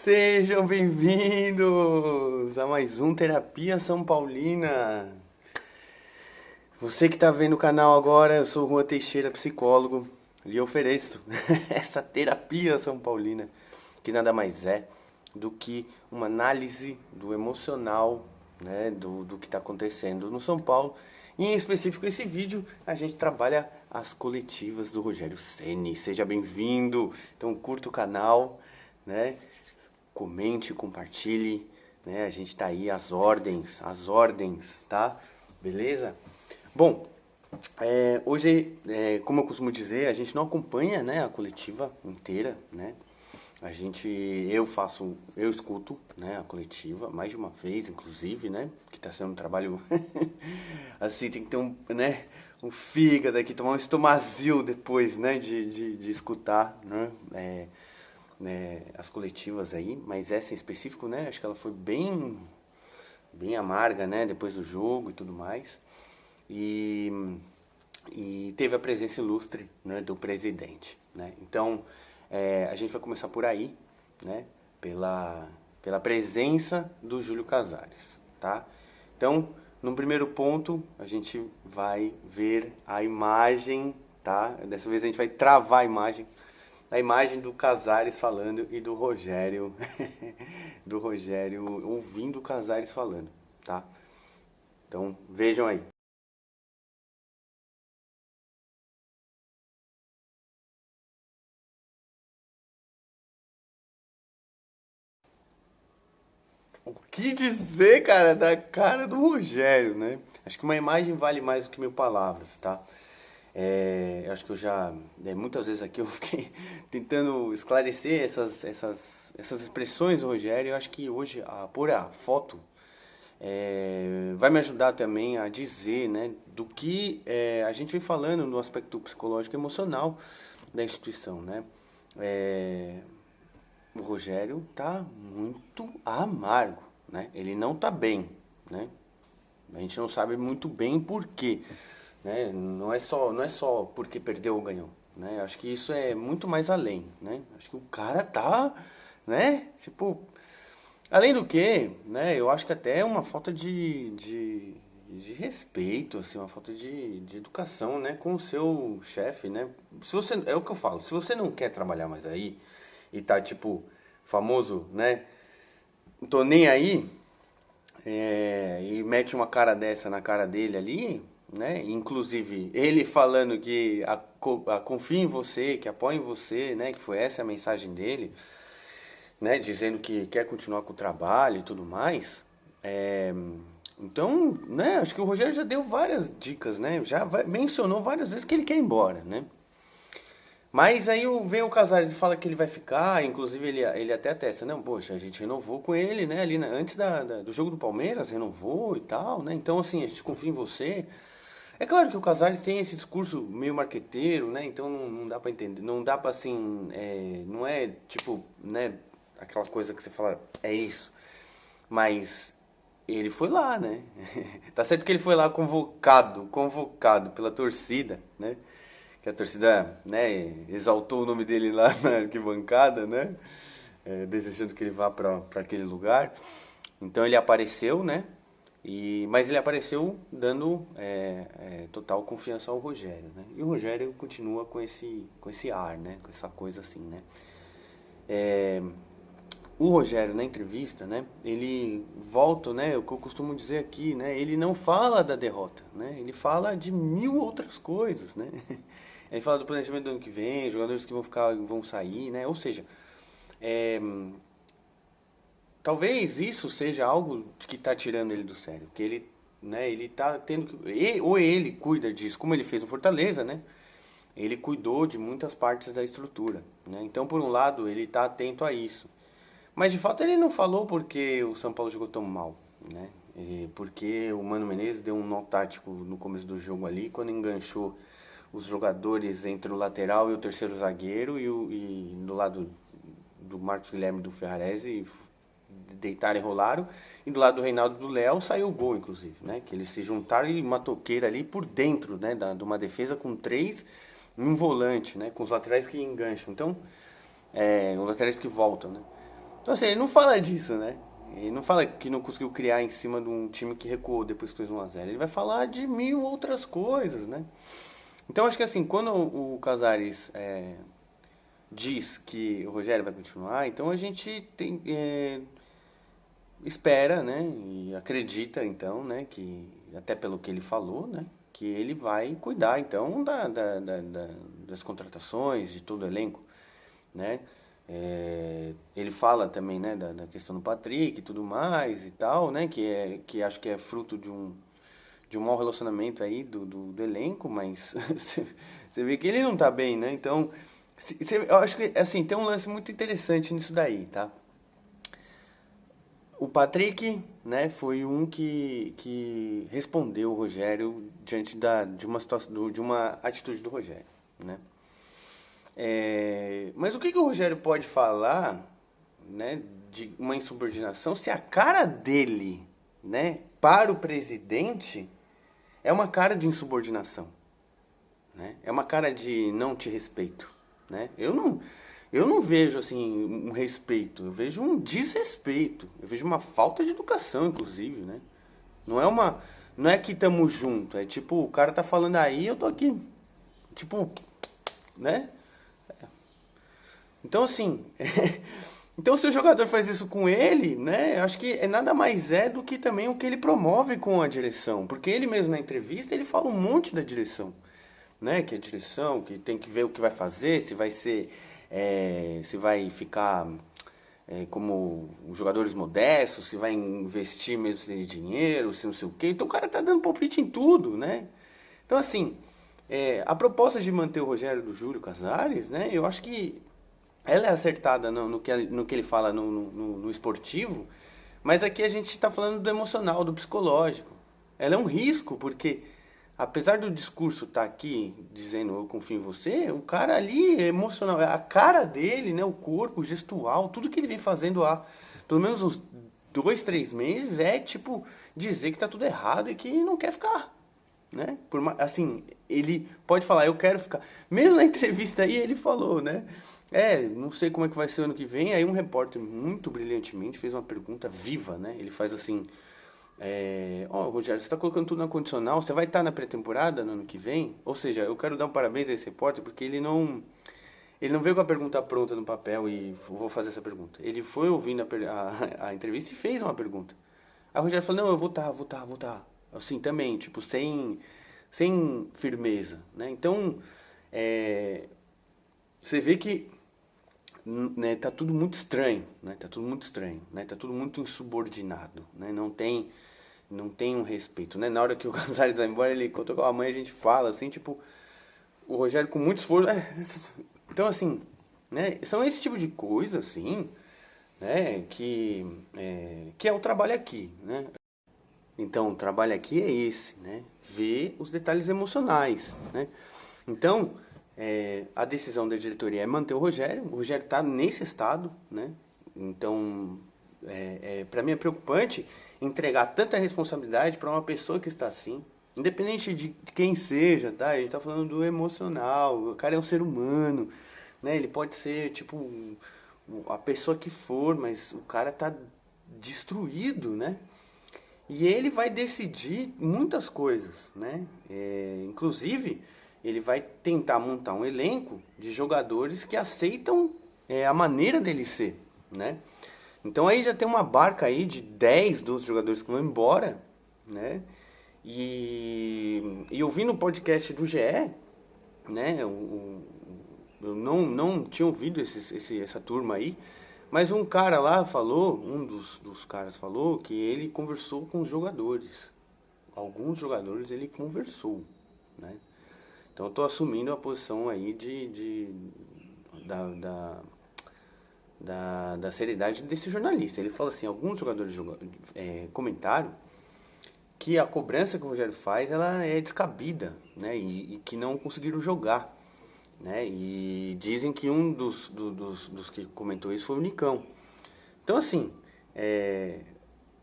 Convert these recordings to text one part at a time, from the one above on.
Sejam bem-vindos a mais um Terapia São Paulina. Você que está vendo o canal agora, eu sou Juan Teixeira, psicólogo, lhe ofereço essa terapia São Paulina, que nada mais é do que uma análise do emocional, né, do que está acontecendo no São Paulo. E em específico esse vídeo a gente trabalha as coletivas do Rogério Ceni. Seja bem-vindo. Então curta o canal, né? Comente, compartilhe, né? A gente tá aí às ordens, tá? Beleza? Bom, hoje, como eu costumo dizer, a gente não acompanha, né, a coletiva inteira, né? Eu escuto, né, a coletiva mais de uma vez, inclusive, né? Que tá sendo um trabalho assim, tem que ter um fígado aqui, tomar um estomazil depois, né, de escutar, né, as coletivas aí, mas essa em específico, né, acho que ela foi bem amarga, né, depois do jogo e tudo mais, e, e teve a presença ilustre, né, do presidente, né, então a gente vai começar por aí, né, pela presença do Júlio Casares, tá? Então, no primeiro ponto, a gente vai ver a imagem, tá? Dessa vez a gente vai travar a imagem do Casares falando e do Rogério, do Rogério ouvindo o Casares falando, tá? Então, vejam aí. O que dizer, cara, da cara do Rogério, né? Acho que uma imagem vale mais do que mil palavras, tá? Eu acho que muitas vezes aqui eu fiquei tentando esclarecer essas expressões do Rogério. Eu acho que hoje, pôr a foto, vai me ajudar também a dizer, né, do que a gente vem falando no aspecto psicológico e emocional da instituição, né? É, o Rogério tá muito amargo, né? Ele não tá bem, né? A gente não sabe muito bem por quê, né? Não é só porque perdeu ou ganhou, né? Acho que isso é muito mais além, né? Acho que o cara tá, né? Tipo, além do que, né? Eu acho que até é uma falta de respeito, assim, uma falta de educação, né? Com o seu chefe, né? Se você, é o que eu falo, se você não quer trabalhar mais aí e tá, tipo, famoso, né? Não tô nem aí, e mete uma cara dessa na cara dele ali, né? Inclusive, ele falando que confia em você, que apoia em você, né? Que foi essa a mensagem dele, né? Dizendo que quer continuar com o trabalho e tudo mais. É, então, né? Acho que o Rogério já deu várias dicas, né? Mencionou várias vezes que ele quer ir embora, né? Mas aí vem o Casares e fala que ele vai ficar, inclusive ele até atesta, não, poxa, a gente renovou com ele, né, ali antes do jogo do Palmeiras, renovou e tal, né, então assim, a gente confia em você. É claro que o Casares tem esse discurso meio marqueteiro, né, então não dá pra entender, não dá pra assim, não é tipo, né, aquela coisa que você fala, é isso, mas ele foi lá, né, tá certo que ele foi lá convocado pela torcida, né, que a torcida, né, exaltou o nome dele lá na arquibancada, né, desejando que ele vá para aquele lugar. Então ele apareceu, né, mas ele apareceu dando total confiança ao Rogério, né, e o Rogério continua com esse ar, né, com essa coisa assim, né. O Rogério, na entrevista, né, ele volta, né, o que eu costumo dizer aqui, né, ele não fala da derrota, né, ele fala de mil outras coisas, né. Ele fala do planejamento do ano que vem, jogadores que vão sair, né, ou seja, é, talvez isso seja algo que está tirando ele do sério, que ele, né, ele tá tendo que, ou ele cuida disso, como ele fez no Fortaleza, né, ele cuidou de muitas partes da estrutura, né, então por um lado ele está atento a isso. Mas de fato ele não falou porque o São Paulo jogou tão mal, né? Porque o Mano Menezes deu um nó tático no começo do jogo ali, quando enganchou os jogadores entre o lateral e o terceiro zagueiro e do lado do Marcos Guilherme e do Ferrarese deitaram e rolaram. E do lado do Reinaldo e do Léo saiu o gol, inclusive, né? Que eles se juntaram e uma toqueira ali por dentro, né? De uma defesa com três, um volante, né? Com os laterais que engancham. Então, os laterais que voltam, né? Então, assim, ele não fala disso, né? Ele não fala que não conseguiu criar em cima de um time que recuou depois que fez 1-0. Ele vai falar de mil outras coisas, né? Então, acho que assim, quando o Casares diz que o Rogério vai continuar, então a gente espera, né? E acredita, então, né? Que, até pelo que ele falou, né? Que ele vai cuidar, então, das contratações, de todo o elenco, né? Ele fala também, né, da questão do Patrick e tudo mais e tal, né, que acho que é fruto de um mau relacionamento aí do elenco, mas você vê que ele não tá bem, né? Então, eu acho que, assim, tem um lance muito interessante nisso daí, tá? O Patrick, né, foi um que respondeu o Rogério diante de uma situação, de uma atitude do Rogério, né? Mas o que o Rogério pode falar, né, de uma insubordinação se a cara dele, né, para o presidente é uma cara de insubordinação, né? É uma cara de não te respeito, né? Eu não vejo assim um respeito, eu vejo um desrespeito, eu vejo uma falta de educação, inclusive, né? Não é que tamo junto, é tipo, o cara tá falando aí, eu tô aqui. Tipo, né? Então, assim, então se o jogador faz isso com ele, né, acho que nada mais é do que também o que ele promove com a direção, porque ele mesmo na entrevista, ele fala um monte da direção, né, que a direção, que tem que ver o que vai fazer, se vai ser, se vai ficar como os jogadores modestos, se vai investir mesmo sem dinheiro, se não sei o quê, então o cara tá dando palpite em tudo, né, então assim, a proposta de manter o Rogério do Júlio Casares, né, eu acho que ela é acertada no que ele fala no esportivo, mas aqui a gente está falando do emocional, do psicológico. Ela é um risco, porque apesar do discurso estar aqui dizendo eu confio em você, o cara ali é emocional, a cara dele, né, o corpo, o gestual, tudo que ele vem fazendo há pelo menos uns 2, 3 meses é tipo dizer que tá tudo errado e que não quer ficar, né? Assim, ele pode falar, eu quero ficar. Mesmo na entrevista aí ele falou, né? Não sei como é que vai ser o ano que vem. Aí um repórter muito brilhantemente fez uma pergunta viva, né? Ele faz assim, Rogério, você está colocando tudo na condicional, você vai estar na pré-temporada no ano que vem? Ou seja, eu quero dar um parabéns a esse repórter porque ele não veio com a pergunta pronta no papel e vou fazer essa pergunta. Ele foi ouvindo a entrevista e fez uma pergunta. Aí o Rogério falou, não, eu vou estar, vou estar, vou estar. Assim, também, tipo, sem firmeza, né? Então, você vê que, né, tá tudo muito estranho, né? Tá tudo muito estranho, né? Tá tudo muito insubordinado, né? Não tem um respeito, né? Na hora que o Casares vai embora, ele contou com a mãe, a gente fala assim, tipo, o Rogério com muito esforço. Então, assim, né? São esse tipo de coisa, assim, né? Que é o trabalho aqui, né? Então, o trabalho aqui é esse, né? Ver os detalhes emocionais, né? Então, a decisão da diretoria é manter o Rogério está nesse estado, né? Então, para mim é preocupante entregar tanta responsabilidade para uma pessoa que está assim, independente de quem seja, tá? A gente tá falando do emocional, o cara é um ser humano, né? Ele pode ser, tipo, a pessoa que for, mas o cara tá destruído, né? E ele vai decidir muitas coisas, né? Inclusive, ele vai tentar montar um elenco de jogadores que aceitam a maneira dele ser, né? Então aí já tem uma barca aí de 10 dos jogadores que vão embora, né? E ouvindo o podcast do GE, né? Eu não tinha ouvido essa turma aí, mas um cara lá falou, um dos caras falou que ele conversou com os jogadores. Alguns jogadores ele conversou, né? Então eu tô assumindo a posição aí da seriedade desse jornalista. Ele fala assim, alguns jogadores comentaram que a cobrança que o Rogério faz, ela é descabida, né? E que não conseguiram jogar, né? E dizem que um dos que comentou isso foi o Nicão. Então, assim,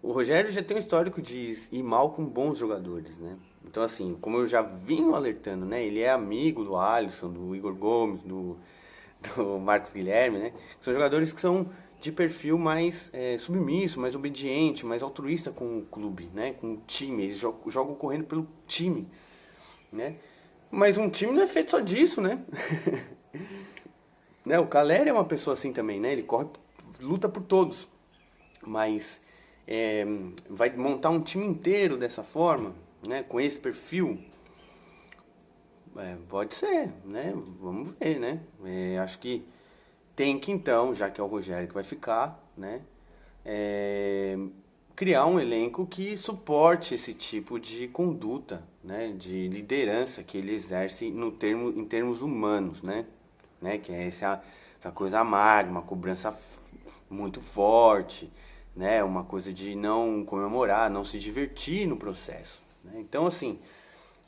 o Rogério já tem um histórico de ir mal com bons jogadores, né? Então, assim, como eu já vinha alertando, né? Ele é amigo do Alisson, do Igor Gomes, do Marcos Guilherme, né? São jogadores de perfil mais submisso, mais obediente, mais altruísta com o clube, né? Com o time. Eles jogam correndo pelo time, né? Mas um time não é feito só disso, né? Né? O Caleri é uma pessoa assim também, né? Ele corre, luta por todos. Mas vai montar um time inteiro dessa forma, né? Com esse perfil, pode ser, né? Vamos ver, né? Acho que tem que então, já que é o Rogério que vai ficar, né? Criar um elenco que suporte esse tipo de conduta, né? De liderança que ele exerce no em termos humanos, né? Que é essa coisa amarga, uma cobrança muito forte, né? Uma coisa de não comemorar, não se divertir no processo, né? Então, assim,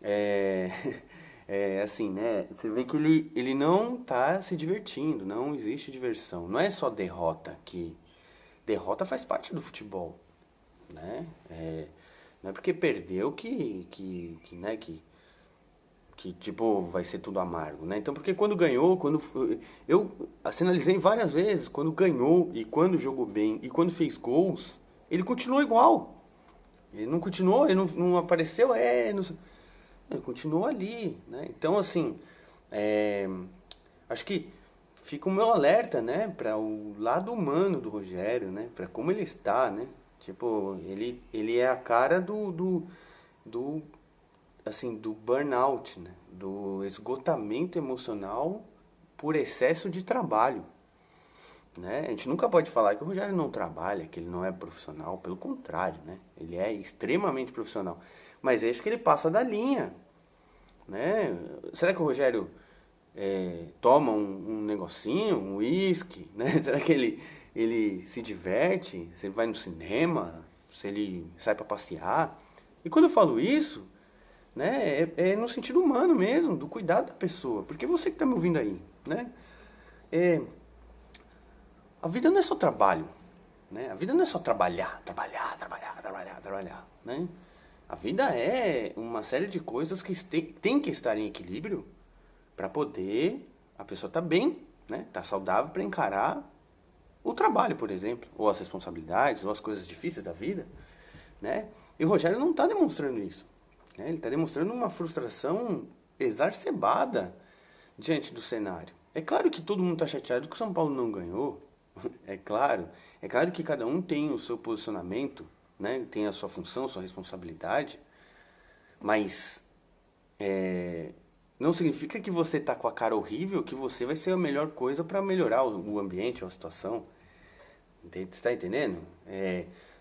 é, assim, né? Você vê que ele não tá se divertindo, não existe diversão. Não é só derrota que... Derrota faz parte do futebol, né? Não é porque perdeu né, que tipo vai ser tudo amargo, né? Então, porque quando ganhou, quando eu analisei várias vezes, quando ganhou e quando jogou bem e quando fez gols, ele continuou igual. Ele não continuou, ele não apareceu, não, ele continuou ali, né? Então, assim, acho que fica o meu alerta, né, para o lado humano do Rogério, né, para como ele está, né? Tipo, ele é a cara do assim, do burnout, né? Do esgotamento emocional por excesso de trabalho, né? A gente nunca pode falar que o Rogério não trabalha, que ele não é profissional, pelo contrário, né? Ele é extremamente profissional, mas acho que ele passa da linha, né? Será que o Rogério toma um negocinho, um uísque, né? Será que ele se diverte? Se ele vai no cinema? Se ele sai para passear? E quando eu falo isso, né? No sentido humano mesmo, do cuidado da pessoa. Porque você que está me ouvindo aí, né? A vida não é só trabalho, né? A vida não é só trabalhar, né? A vida é uma série de coisas que tem que estar em equilíbrio para poder a pessoa estar bem, né? Tá saudável para encarar o trabalho, por exemplo, ou as responsabilidades, ou as coisas difíceis da vida, né? E o Rogério não está demonstrando isso. Ele está demonstrando uma frustração exacerbada diante do cenário. É claro que todo mundo está chateado que o São Paulo não ganhou. É claro. É claro que cada um tem o seu posicionamento, né? Tem a sua função, a sua responsabilidade. Mas não significa que você está com a cara horrível que você vai ser a melhor coisa para melhorar o ambiente ou a situação. Você está entendendo?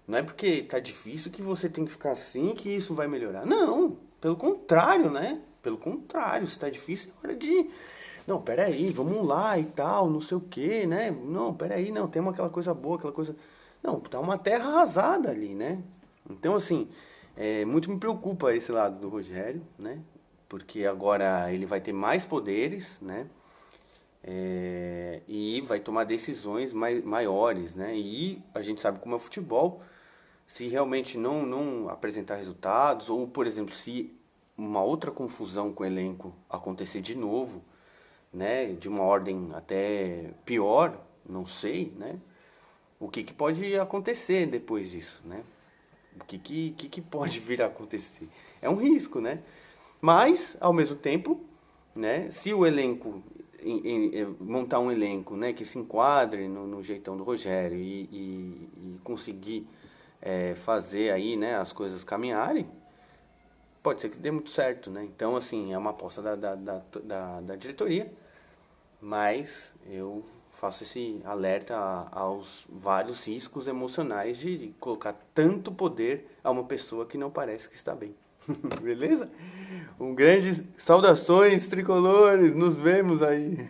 Não é porque está difícil que você tem que ficar assim que isso vai melhorar. Não, pelo contrário, né? Pelo contrário, se está difícil é hora de... Não, peraí, vamos lá e tal, não sei o que, né? Não, peraí, não, tem aquela coisa boa, aquela coisa... Não, tá uma terra arrasada ali, né? Então, assim, muito me preocupa esse lado do Rogério, né? Porque agora ele vai ter mais poderes, né? E vai tomar decisões maiores, né? E a gente sabe como é o futebol, se realmente não apresentar resultados, ou, por exemplo, se uma outra confusão com o elenco acontecer de novo, né? De uma ordem até pior, não sei, né? O que pode acontecer depois disso, né? O que pode vir a acontecer? É um risco, né? Mas, ao mesmo tempo, né? Se o elenco montar um elenco, né, que se enquadre no jeitão do Rogério e conseguir fazer aí, né, as coisas caminharem, pode ser que dê muito certo, né? Então, assim, é uma aposta da diretoria, mas eu faço esse alerta aos vários riscos emocionais de colocar tanto poder a uma pessoa que não parece que está bem. Beleza? Um grande saudações tricolores, nos vemos aí.